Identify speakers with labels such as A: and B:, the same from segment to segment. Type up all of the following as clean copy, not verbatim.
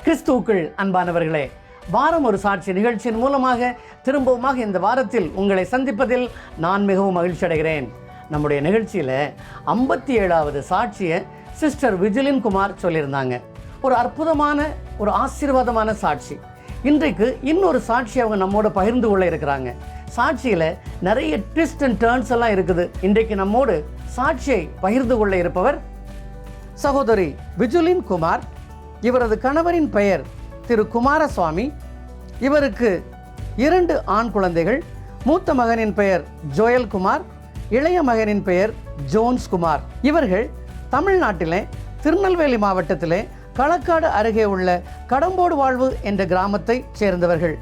A: கிறிஸ்துவுக்குள் அன்பானவர்களே, வாரம் ஒரு சாட்சி நிகழ்ச்சியின் மூலமாக திரும்பவுமாக இந்த வாரத்தில் உங்களை சந்திப்பதில் நான் மிகவும் மகிழ்ச்சி அடைகிறேன். நம்முடைய நிகழ்ச்சியில் 57வது சாட்சியை சிஸ்டர் விஜிலின் குமார் சொல்லியிருந்தாங்க. ஒரு அற்புதமான ஒரு ஆசீர்வாதமான சாட்சி. இன்றைக்கு இன்னொரு சாட்சி அவங்க நம்மோட பகிர்ந்து கொள்ள இருக்கிறாங்க. சாட்சியில் நிறைய ட்விஸ்ட் அண்ட் டர்ன்ஸ் எல்லாம் இருக்குது. இன்றைக்கு நம்மோடு சாட்சியை பகிர்ந்து கொள்ள இருப்பவர் சகோதரி விஜுலின் குமார். இவரது கணவரின் பெயர் திரு குமாரசுவாமி. இவருக்கு 2 ஆண் குழந்தைகள். மூத்த மகனின் பெயர் ஜோயல் குமார், இளைய மகனின் பெயர் ஜோன்ஸ் குமார். இவர்கள் தமிழ்நாட்டிலே திருநெல்வேலி மாவட்டத்திலே களக்காடு அருகே உள்ள கடம்போடு வாழ்வு என்ற கிராமத்தை சேர்ந்தவர்கள்.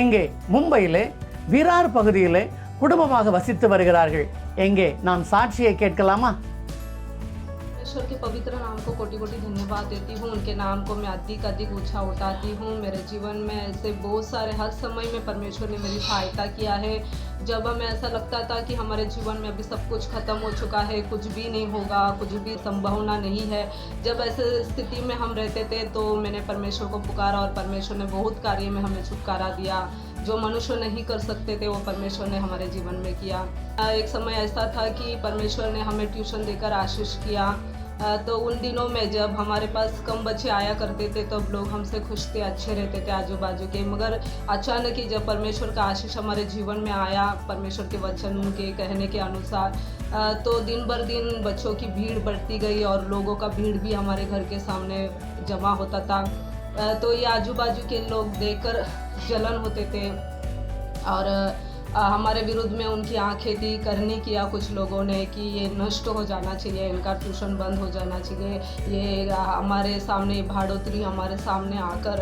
A: இங்கே மும்பையிலே விரார் பகுதியிலே குடும்பமாக வசித்து வருகிறார்கள். எங்கே நாம் சாட்சியை கேட்கலாமா?
B: ईश्वर के पवित्र नाम को कोटि कोटि धन्यवाद देती हूँ। उनके नाम को मैं अधिक अधिक ऊंचा उठाती हूँ। मेरे जीवन में ऐसे बहुत सारे हर समय में परमेश्वर ने मेरी सहायता किया है। जब हमें ऐसा लगता था कि हमारे जीवन में अभी सब कुछ खत्म हो चुका है, कुछ भी नहीं होगा, कुछ भी संभावना नहीं है, जब ऐसे स्थिति में हम रहते थे तो मैंने परमेश्वर को पुकारा और परमेश्वर ने बहुत कार्य में हमें छुटकारा दिया। जो मनुष्य नहीं कर सकते थे वो परमेश्वर ने हमारे जीवन में किया। एक समय ऐसा था कि परमेश्वर ने हमें ट्यूशन देकर आशीष किया। तो उन दिनों में जब हमारे पास कम बच्चे आया करते थे तब लोग हमसे खुश थे, अच्छे रहते थे आजू बाजू के। मगर अचानक ही जब परमेश्वर का आशीष हमारे जीवन में आया, परमेश्वर के वचन के कहने के अनुसार, तो दिन बर दिन बच्चों की भीड़ बढ़ती गई और लोगों का भीड़ भी हमारे घर के सामने जमा होता था। तो ये आजू बाजू के लोग देखकर जलन होते थे और हमारे विरुद्ध में उनकी आंखें करनी किया कुछ लोगों ने कि ये नष्ट हो जाना चाहिए, इनका ट्यूशन बंद हो जाना चाहिए। ये हमारे सामने भाड़ोत्री हमारे सामने आकर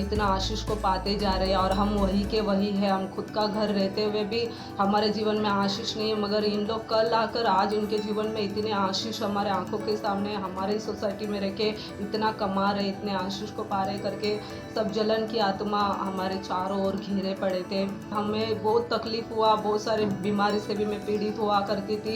B: इतना आशीष को पाते जा रहे हैं और हम वही के वही है। हम खुद का घर रहते हुए भी हमारे जीवन में आशीष नहीं है, मगर इन लोग कल आकर आज उनके जीवन में इतने आशीष हमारे आंखों के सामने हमारे सोसाइटी में रह के इतना कमा रहे, इतने आशीष को पा रहे करके सब जलन की आत्मा हमारे चारों ओर घिरे पड़े थे। हमें बहुत तकलीफ हुआ, बहुत सारी बीमारी से भी मैं पीड़ित हुआ करती थी।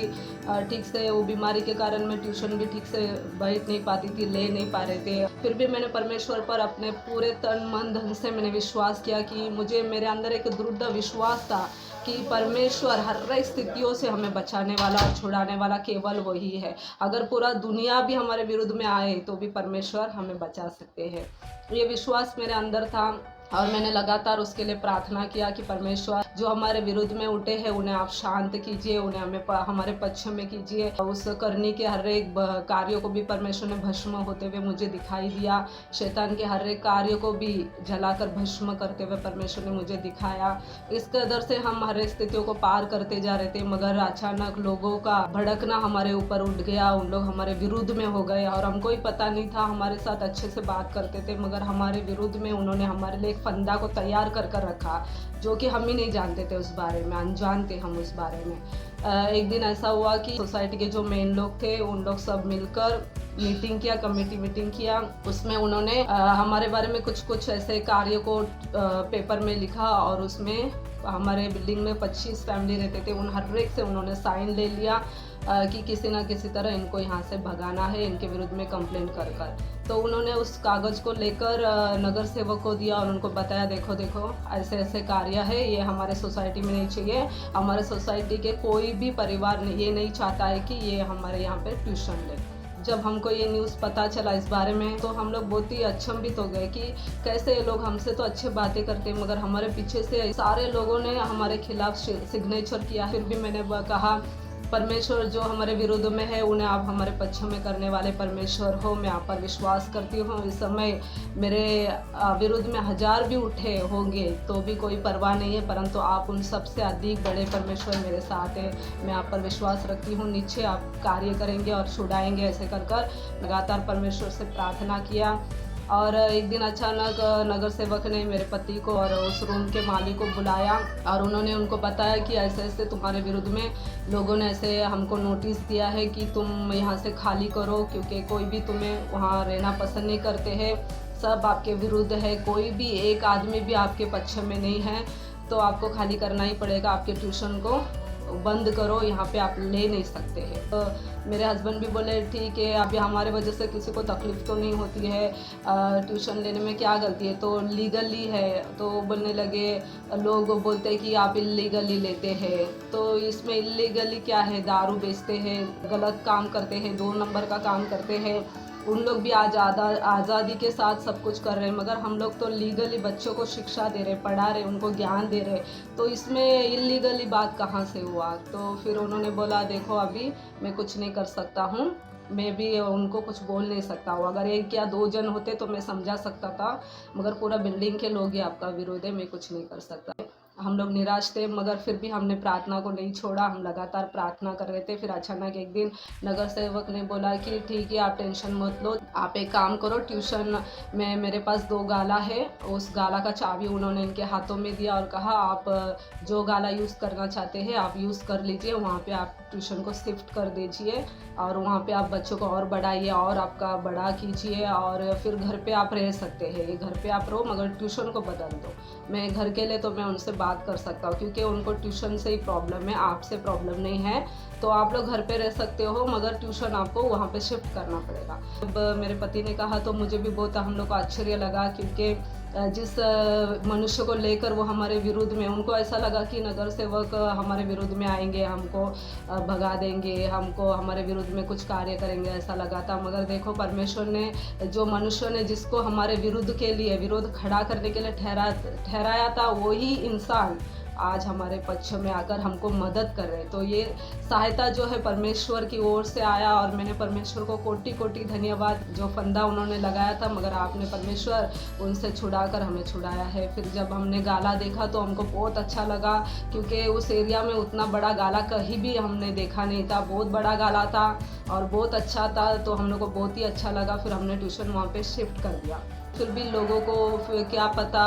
B: ठीक से वो बीमारी के कारण मैं ट्यूशन भी ठीक से बैठ नहीं पाती थी, ले नहीं पा रहे थे। फिर भी मैंने परमेश्वर पर अपने पूरे तन मन धन से मैंने विश्वास किया कि मुझे मेरे अंदर एक दृढ़ विश्वास था कि परमेश्वर हर एक स्थितियों से हमें बचाने वाला और छुड़ाने वाला केवल वही है। अगर पूरा दुनिया भी हमारे विरुद्ध में आए तो भी परमेश्वर हमें बचा सकते हैं। ये विश्वास मेरे अंदर था और मैंने लगातार उसके लिए प्रार्थना किया कि परमेश्वर जो हमारे विरुद्ध में उठे हैं उन्हें आप शांत कीजिए, उन्हें हमारे पक्ष में कीजिए। उस करने के हर एक कार्यों को भी परमेश्वर ने भस्म होते हुए मुझे दिखाई दिया। शैतान के हर एक कार्य को भी जलाकर भस्म करते हुए परमेश्वर ने मुझे दिखाया। इस कदर से हम हर एक स्थितियों को पार करते जा रहे थे, मगर अचानक लोगों का भड़कना हमारे ऊपर उठ गया। उन लोग हमारे विरुद्ध में हो गए और हमको ही पता नहीं था। हमारे साथ अच्छे से बात करते थे मगर हमारे विरुद्ध में उन्होंने हमारे लिए फंदा को तैयार कर रखा जो कि हम ही नहीं जानते थे उस बारे में, अनजान थे हम उस बारे में। एक दिन ऐसा हुआ कि सोसाइटी के जो मेन लोग थे उन लोग सब मिलकर मीटिंग किया, कमेटी मीटिंग किया। उसमें उन्होंने हमारे बारे में कुछ ऐसे कार्य को पेपर में लिखा और उसमें हमारे बिल्डिंग में 25 फैमिली रहते थे, उन हर एक से उन्होंने साइन ले लिया कि किसी ना किसी तरह इनको यहाँ से भगाना है, इनके विरुद्ध में कंप्लेंट कर। तो उन्होंने उस कागज़ को लेकर नगर सेवक को दिया और उनको बताया देखो ऐसे ऐसे कार्य है, ये हमारे सोसाइटी में नहीं चाहिए। हमारे सोसाइटी के कोई भी परिवार ये नहीं चाहता है कि ये हमारे यहाँ पे ट्यूशन ले। जब हमको ये न्यूज़ पता चला इस बारे में तो हम लोग बहुत ही अचंभित हो गए कि कैसे ये लोग हमसे तो अच्छे बातें करते हैं मगर हमारे पीछे से सारे लोगों ने हमारे खिलाफ सिग्नेचर किया। फिर भी मैंने कहा परमेश्वर जो हमारे विरुद्ध में है उन्हें आप हमारे पक्ष में करने वाले परमेश्वर हो। मैं आप पर विश्वास करती हूँ। इस समय मेरे विरुद्ध में 1000 भी उठे होंगे तो भी कोई परवाह नहीं है, परंतु आप उन सबसे अधिक बड़े परमेश्वर मेरे साथ है। मैं आप पर विश्वास रखती हूँ, नीचे आप कार्य करेंगे और छुड़ाएंगे। ऐसे कर लगातार परमेश्वर से प्रार्थना किया और एक दिन अचानक नगर सेवक ने मेरे पति को और उस रूम के मालिक को बुलाया और उन्होंने उनको बताया कि ऐसे ऐसे तुम्हारे विरुद्ध में लोगों ने ऐसे हमको नोटिस दिया है कि तुम यहाँ से खाली करो, क्योंकि कोई भी तुम्हें वहाँ रहना पसंद नहीं करते हैं, सब आपके विरुद्ध है, कोई भी एक आदमी भी आपके पक्ष में नहीं है, तो आपको खाली करना ही पड़ेगा, आपके ट्यूशन को बंद करो, यहाँ पे आप ले नहीं सकते हैं। तो मेरे हस्बैंड भी बोले ठीक है, अभी हमारे वजह से किसी को तकलीफ़ तो नहीं होती है, ट्यूशन लेने में क्या गलती है, तो लीगली है। तो बोलने लगे, लोग बोलते हैं कि आप इलीगली लेते हैं, तो इसमें इलीगली क्या है, दारू बेचते हैं, गलत काम करते हैं, 2 नंबर का काम करते हैं। उन लोग भी आज़ादी के साथ सब कुछ कर रहे हैं, मगर हम लोग तो लीगली बच्चों को शिक्षा दे रहे, पढ़ा रहे, उनको ज्ञान दे रहे, तो इसमें इलीगली बात कहाँ से हुआ। तो फिर उन्होंने बोला देखो अभी मैं कुछ नहीं कर सकता हूँ, मैं भी उनको कुछ बोल नहीं सकता हूँ। अगर 1 या 2 जन होते तो मैं समझा सकता था, मगर पूरा बिल्डिंग के लोग ही आपका विरोध है, मैं कुछ नहीं कर सकता। हम लोग निराश थे, मगर फिर भी हमने प्रार्थना को नहीं छोड़ा, हम लगातार प्रार्थना कर रहे थे। फिर अचानक एक दिन नगर सेवक ने बोला कि ठीक है, आप टेंशन मत लो, आप एक काम करो, ट्यूशन में मेरे पास 2 गाला है, उस गाला का चाबी उन्होंने इनके हाथों में दिया और कहा आप जो गाला यूज़ करना चाहते हैं आप यूज़ कर लीजिए, वहाँ पे आप ट्यूशन को शिफ्ट कर दीजिए और वहाँ पे आप बच्चों को और बढ़ाइए और आपका बड़ा कीजिए, और फिर घर पे आप रह सकते हैं, ये घर पे आप रहो मगर ट्यूशन को बदल दो। मैं घर के लिए तो मैं उनसे बात कर सकता हूँ, क्योंकि उनको ट्यूशन से ही प्रॉब्लम है, आपसे प्रॉब्लम नहीं है, तो आप लोग घर पे रह सकते हो मगर ट्यूशन आपको वहाँ पे शिफ्ट करना पड़ेगा। अब मेरे पति ने कहा तो मुझे भी बहुत हम लोग को आश्चर्य लगा, क्योंकि जिस मनुष्य को लेकर वो हमारे विरुद्ध में, उनको ऐसा लगा कि नगर सेवक हमारे विरुद्ध में आएंगे, हमको भगा देंगे, हमको हमारे विरुद्ध में कुछ कार्य करेंगे, ऐसा लगा था। मगर देखो परमेश्वर ने, जो मनुष्य ने जिसको हमारे विरुद्ध के लिए, विरोध खड़ा करने के लिए ठहराया था, वही इंसान आज हमारे पक्ष में आकर हमको मदद कर रहे। तो ये सहायता जो है परमेश्वर की ओर से आया, और मैंने परमेश्वर को कोटि कोटि धन्यवाद, जो फंदा उन्होंने लगाया था मगर आपने परमेश्वर उनसे छुड़ाकर हमें छुड़ाया है। फिर जब हमने गाला देखा तो हमको बहुत अच्छा लगा, क्योंकि उस एरिया में उतना बड़ा गाला कहीं भी हमने देखा नहीं था, बहुत बड़ा गाला था और बहुत अच्छा था, तो हम लोग को बहुत ही अच्छा लगा। फिर हमने ट्यूशन वहाँ पे शिफ्ट कर दिया। फिर भी लोगों को क्या पता,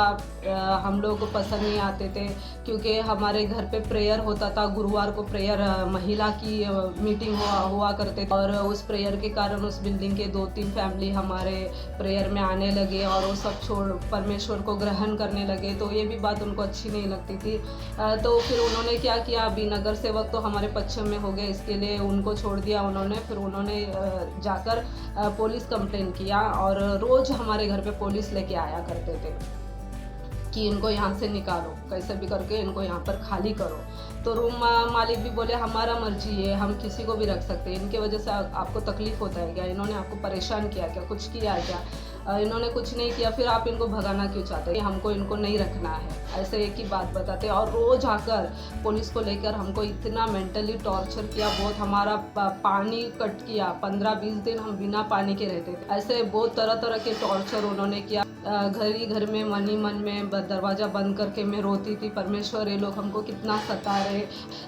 B: हम लोग को पसंद नहीं आते थे, क्योंकि हमारे घर पे प्रेयर होता था, गुरुवार को प्रेयर, महिला की मीटिंग हुआ करते थे, और उस प्रेयर के कारण उस बिल्डिंग के 2-3 फैमिली हमारे प्रेयर में आने लगे और वो सब छोड़ परमेश्वर को ग्रहण करने लगे। तो ये भी बात उनको अच्छी नहीं लगती थी। तो फिर उन्होंने क्या किया, अभी नगर सेवक तो हमारे पश्चिम में हो गए, इसके लिए उनको छोड़ दिया उन्होंने। फिर उन्होंने जाकर पुलिस कंप्लेन किया, और रोज़ हमारे घर पे पुलिस लेके आया करते थे कि इनको यहाँ से निकालो, कैसे भी करके इनको यहाँ पर खाली करो। तो रूम मालिक भी बोले हमारा मर्जी है, हम किसी को भी रख सकते हैं, इनके वजह से आपको तकलीफ़ होता है क्या, इन्होंने आपको परेशान किया क्या, कुछ किया है क्या, इन्होंने कुछ नहीं किया, फिर आप इनको भगाना क्यों चाहते हैं, हमको इनको नहीं रखना है, ऐसे एक ही बात बताते। और रोज़ आकर पुलिस को लेकर हमको इतना मेंटली टॉर्चर किया, बहुत हमारा पानी कट किया, 15-20 दिन हम बिना पानी के रहते थे, ऐसे बहुत तरह तरह के टॉर्चर उन्होंने किया। घर ही घर में मन ही मन में दरवाज़ा बंद करके मैं रोती थी, परमेश्वर ये लोग हमको कितना सता रहे।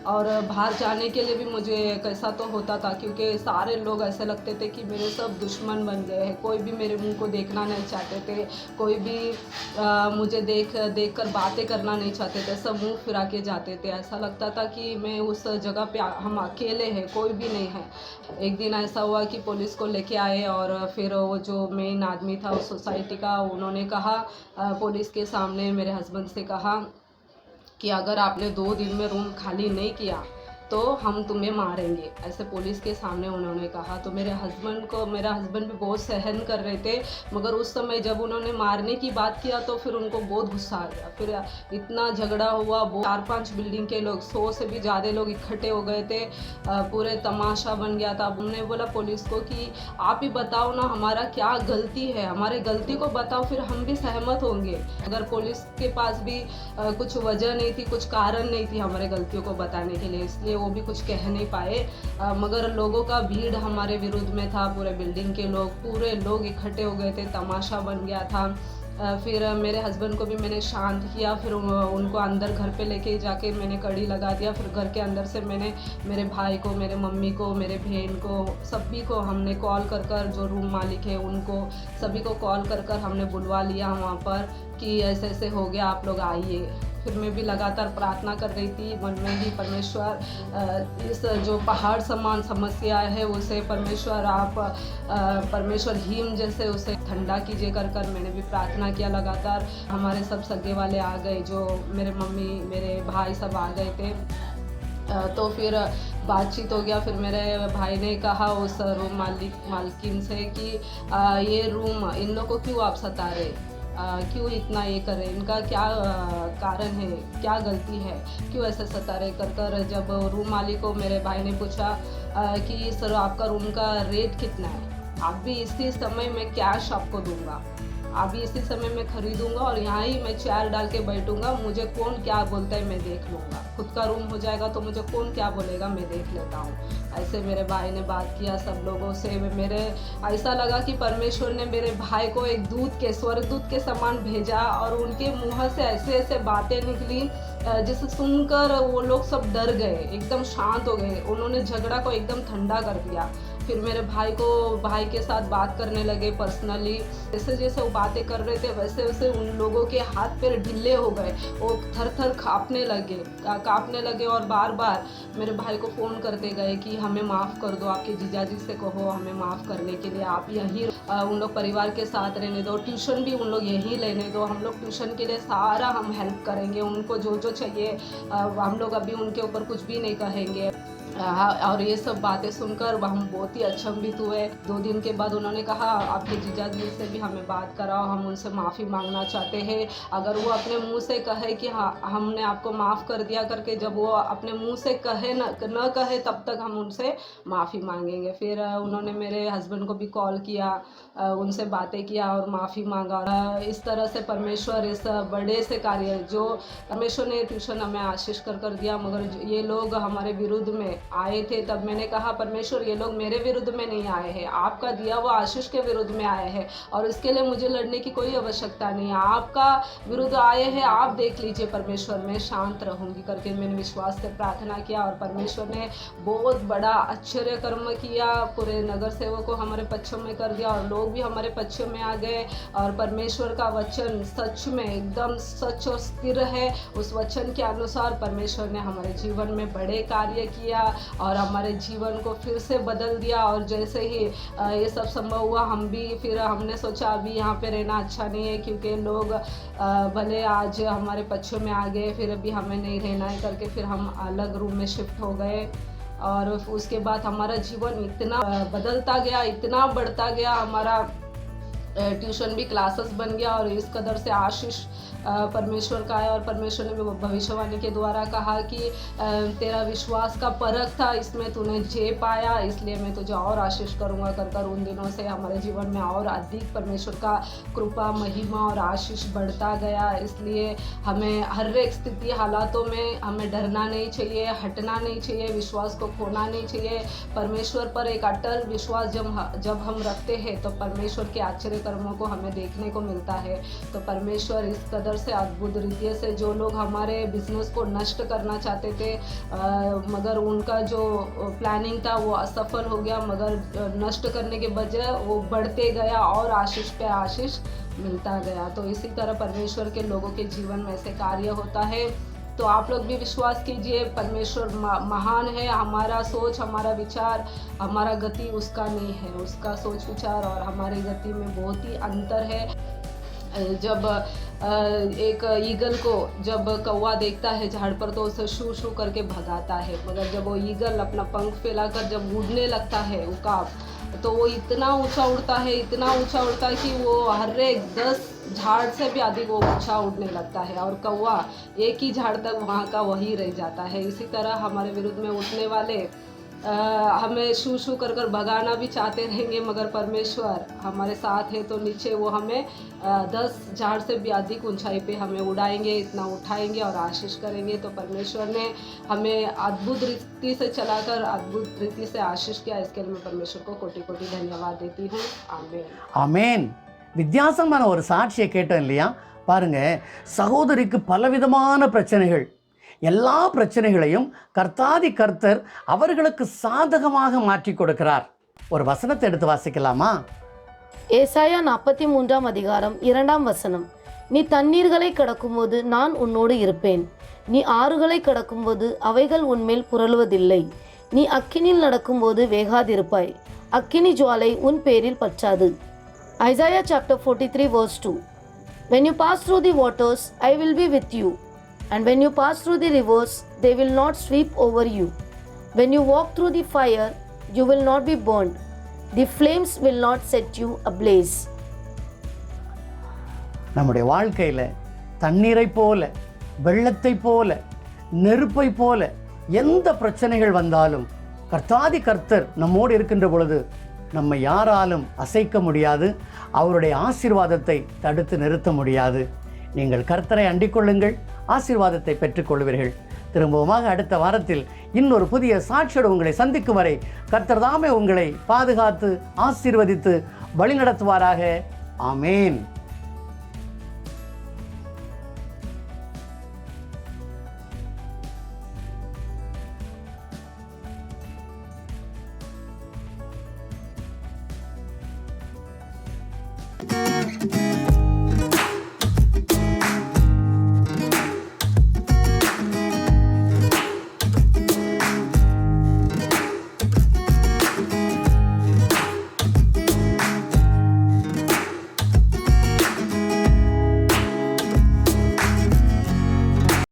B: और बाहर जाने के लिए भी मुझे कैसा तो होता था, क्योंकि सारे लोग ऐसे लगते थे कि मेरे सब दुश्मन बन गए हैं, कोई भी मेरे मुंह को देखना नहीं चाहते थे, कोई भी मुझे देख कर बातें करना नहीं चाहते थे, सब मुंह फिरा के जाते थे। ऐसा लगता था कि मैं उस जगह पे हम अकेले हैं, कोई भी नहीं है। एक दिन ऐसा हुआ कि पुलिस को लेके आए, और फिर वो जो मेन आदमी था उस सोसाइटी का, उन्होंने कहा पुलिस के सामने मेरे हस्बैंड से कहा कि अगर आपने 2 दिन में रूम खाली नहीं किया तो हम तुम्हें मारेंगे, ऐसे पुलिस के सामने उन्होंने कहा। तो मेरा हस्बैंड भी बहुत सहन कर रहे थे, मगर उस समय जब उन्होंने मारने की बात किया तो फिर उनको बहुत गुस्सा आ गया। फिर इतना झगड़ा हुआ, 4-5 बिल्डिंग के लोग, 100 से भी ज़्यादा लोग इकट्ठे हो गए थे, पूरे तमाशा बन गया था। हमने बोला पुलिस को कि आप ही बताओ ना हमारा क्या गलती है, हमारे गलती को बताओ, फिर हम भी सहमत होंगे। अगर पुलिस के पास भी कुछ वजह नहीं थी, कुछ कारण नहीं थी हमारे गलतियों को बताने के लिए, इसलिए वो भी कुछ कह नहीं पाए। मगर लोगों का भीड़ हमारे विरुद्ध में था, पूरे बिल्डिंग के लोग, पूरे लोग इकट्ठे हो गए थे, तमाशा बन गया था। फिर मेरे हस्बैंड को भी मैंने शांत किया, फिर उनको अंदर घर पे लेके जाके मैंने कड़ी लगा दिया। फिर घर के अंदर से मैंने मेरे भाई को, मेरे मम्मी को, मेरे बहन को, सभी को हमने कॉल कर जो रूम मालिक है उनको, सभी को कॉल कर हमने बुलवा लिया वहाँ पर कि ऐसे ऐसे हो गया, आप लोग आइए। फिर मैं भी लगातार प्रार्थना कर रही थी मन में ही, परमेश्वर इस जो पहाड़ समान समस्या है उसे परमेश्वर आप परमेश्वर हिम जैसे उसे ठंडा कीजिए कर मैंने भी प्रार्थना किया लगातार। हमारे सब सगे वाले आ गए, जो मेरे मम्मी मेरे भाई सब आ गए थे। तो फिर बातचीत हो गया। फिर मेरे भाई ने कहा उस रूम मालकिन से कि ये रूम इन लोग को क्यों आप सता रहे, क्यों इतना ये कर रहे, इनका क्या कारण है, क्या गलती है, क्यों ऐसे सता रहे कर। जब रूम मालिक को मेरे भाई ने पूछा कि सर आपका रूम का रेट कितना है, आप भी इसी समय में कैश आपको दूंगा, अभी इसी समय में खरीदूंगा और यहाँ ही मैं चेयर डाल के बैठूंगा, मुझे कौन क्या बोलता है मैं देख लूँगा, खुद का रूम हो जाएगा तो मुझे कौन क्या बोलेगा मैं देख लेता हूँ। ऐसे मेरे भाई ने बात किया सब लोगों से। मेरे ऐसा लगा कि परमेश्वर ने मेरे भाई को एक दूत के, स्वर्गदूत के समान भेजा और उनके मुँह से ऐसे ऐसे बातें निकली जिसे सुनकर वो लोग सब डर गए, एकदम शांत हो गए। उन्होंने झगड़ा को एकदम ठंडा कर दिया। फिर मेरे भाई के साथ बात करने लगे पर्सनली। जैसे जैसे वो बातें कर रहे थे वैसे वैसे उन लोगों के हाथ पैर ढीले हो गए, वो थर थर कांपने लगे और बार बार मेरे भाई को फ़ोन करते गए कि हमें माफ़ कर दो, आपके जीजाजी से कहो हमें माफ़ करने के लिए, आप यहीं उन लोग परिवार के साथ रहने दो, ट्यूशन भी उन लोग यहीं लेने दो, हम लोग ट्यूशन के लिए सारा हम हेल्प करेंगे, उनको जो जो चाहिए हम लोग अभी उनके ऊपर कुछ भी नहीं कहेंगे। और ये सब बातें सुनकर हम बहुत ही अचंभित हुए। 2 दिन के बाद उन्होंने कहा आपके जीजा जी से भी हमें बात कराओ, हम उनसे माफ़ी मांगना चाहते हैं। अगर वो अपने मुंह से कहे कि हाँ हमने आपको माफ़ कर दिया करके, जब वो अपने मुंह से कहे न कहे तब तक हम उनसे माफ़ी मांगेंगे। फिर उन्होंने मेरे हस्बैंड को भी कॉल किया, उनसे बातें किया और माफ़ी मांगा। इस तरह से परमेश्वर इस बड़े से कार्य जो परमेश्वर ने ट्यूशन हमें आशीष कर दिया, मगर ये लोग हमारे विरुद्ध में आए थे। तब मैंने कहा परमेश्वर ये लोग मेरे विरुद्ध में नहीं आए हैं, आपका दिया हुआ आशीष के विरुद्ध में आए हैं और इसके लिए मुझे लड़ने की कोई आवश्यकता नहीं है, आपका विरुद्ध आए हैं, आप देख लीजिए परमेश्वर, मैं शांत रहूंगी करके मैंने विश्वास से प्रार्थना किया। और परमेश्वर ने बहुत बड़ा आश्चर्य कर्म किया, पूरे नगर सेवक को हमारे पक्ष में कर दिया और लोग भी हमारे पक्ष में आ गए। और परमेश्वर का वचन सच में एकदम सच और स्थिर है, उस वचन के अनुसार परमेश्वर ने हमारे जीवन में बड़े कार्य किया और हमारे जीवन को फिर से बदल दिया। और जैसे ही ये सब संभव हुआ हमने सोचा अभी यहाँ पे रहना अच्छा नहीं है, क्योंकि लोग भले आज हमारे पक्ष में आ गए फिर अभी हमें नहीं रहना है करके फिर हम अलग रूम में शिफ्ट हो गए। और उसके बाद हमारा जीवन इतना बदलता गया, इतना बढ़ता गया, हमारा ट्यूशन भी क्लासेस बन गया और इस कदर से आशीष परमेश्वर का है। और परमेश्वर ने भविष्यवाणी के द्वारा कहा कि तेरा विश्वास का परख था, इसमें तूने जे पाया, इसलिए मैं तुझे और आशीष करूँगा कर उन दिनों से हमारे जीवन में और अधिक परमेश्वर का कृपा, महिमा और आशीष बढ़ता गया। इसलिए हमें हर एक स्थिति हालातों में हमें डरना नहीं चाहिए, हटना नहीं चाहिए, विश्वास को खोना नहीं चाहिए। परमेश्वर पर एक अटल विश्वास जब हम रखते हैं तो परमेश्वर के आश्चर्य कर्मों को हमें देखने को मिलता है। तो परमेश्वर इस कदर से अद्भुत रीति से जो लोग हमारे बिजनेस को नष्ट करना चाहते थे मगर उनका जो प्लानिंग था वो असफल हो गया, मगर नष्ट करने के बजाय वो बढ़ते गया और आशीष पे आशीष मिलता गया। तो इसी तरह परमेश्वर के लोगों के जीवन में ऐसे कार्य होता है। तो आप लोग भी विश्वास कीजिए, परमेश्वर महान है। हमारा सोच, हमारा विचार, हमारा गति उसका नहीं है, उसका सोच विचार और हमारी गति में बहुत ही अंतर है। जब एक ईगल को जब कौवा देखता है झाड़ पर तो उसे शू शू करके भगाता है, मगर जब वो ईगल अपना पंख फैलाकर जब उड़ने लगता है उकाब, तो वो इतना ऊंचा उड़ता है, इतना ऊंचा उड़ता है कि वो हर एक 10 झाड़ से भी अधिक वो ऊंचा उड़ने लगता है और कौवा एक ही झाड़ तक वहाँ का वही रह जाता है। इसी तरह हमारे विरुद्ध में उठने वाले हमें शू शू कर भगाना भी चाहते रहेंगे, मगर परमेश्वर हमारे साथ है तो नीचे वो हमें 10 झाड़ से भी अधिक ऊंचाई पे हमें उड़ाएंगे, इतना उठाएंगे और आशीष करेंगे। तो परमेश्वर ने हमें अद्भुत रीति से चलाकर अद्भुत रीति से आशीष किया, इसके लिए मैं परमेश्वर को कोटि कोटि धन्यवाद देती हूँ। आमीन
A: ஆமேன். வித்தியாசமான ஒரு சாட்சியை கேட்டோம் இல்லையா? பாருங்க, சகோதரிக்கு பலவிதமான பிரச்சனைகள், எல்லா பிரச்சனைகளையும் கர்த்தாதி கர்த்தர் அவர்களுக்கு சாதகமாக மாற்றி கொடுக்கிறார். ஒரு வசனத்தை எடுத்து வாசிக்கலாமா?
C: ஏசாயா 43 அதிகாரம் 2 வசனம். நீ தண்ணீர்களை கடக்கும்போது நான் உன்னோடு இருப்பேன், நீ ஆறுகளை கடக்கும்போது அவைகள் உன்மேல் புரளுவதில்லை, நீ அக்கினியில் நடக்கும்போது வேகாதிருப்பாய், அக்கினி ஜுவாலை உன் பேரில் பற்றாது. Isaiah chapter 43 verse 2. When you pass through the waters, I will be with you. And when you pass through the rivers, they will not sweep over you. When you walk through the fire, you will not be burned. The flames will not set you ablaze.
A: நம்முடைய வாழ்க்கையில் தண்ணீரை போல, வெள்ளத்தை போல, நெருப்பை போல எந்த பிரச்சனைகள் வந்தாலும் கர்த்தாதி கர்த்தர் நம்மோடு இருக்கின்ற பொழுது நம்மை யாராலும் அசைக்க முடியாது. அவருடைய ஆசீர்வாதத்தை தடுத்து நிறுத்த முடியாது. நீங்கள் கர்த்தரை அண்டிக் கொள்ளுங்கள், ஆசீர்வாதத்தை பெற்றுக்கொள்வீர்கள். திரும்பவுமாக அடுத்த வாரத்தில் இன்னொரு புதிய சாட்சியோடு உங்களை சந்திக்கும் வரை கர்த்தர் தாமே உங்களை பாதுகாத்து ஆசீர்வதித்து வழிநடத்துவாராக. ஆமேன்.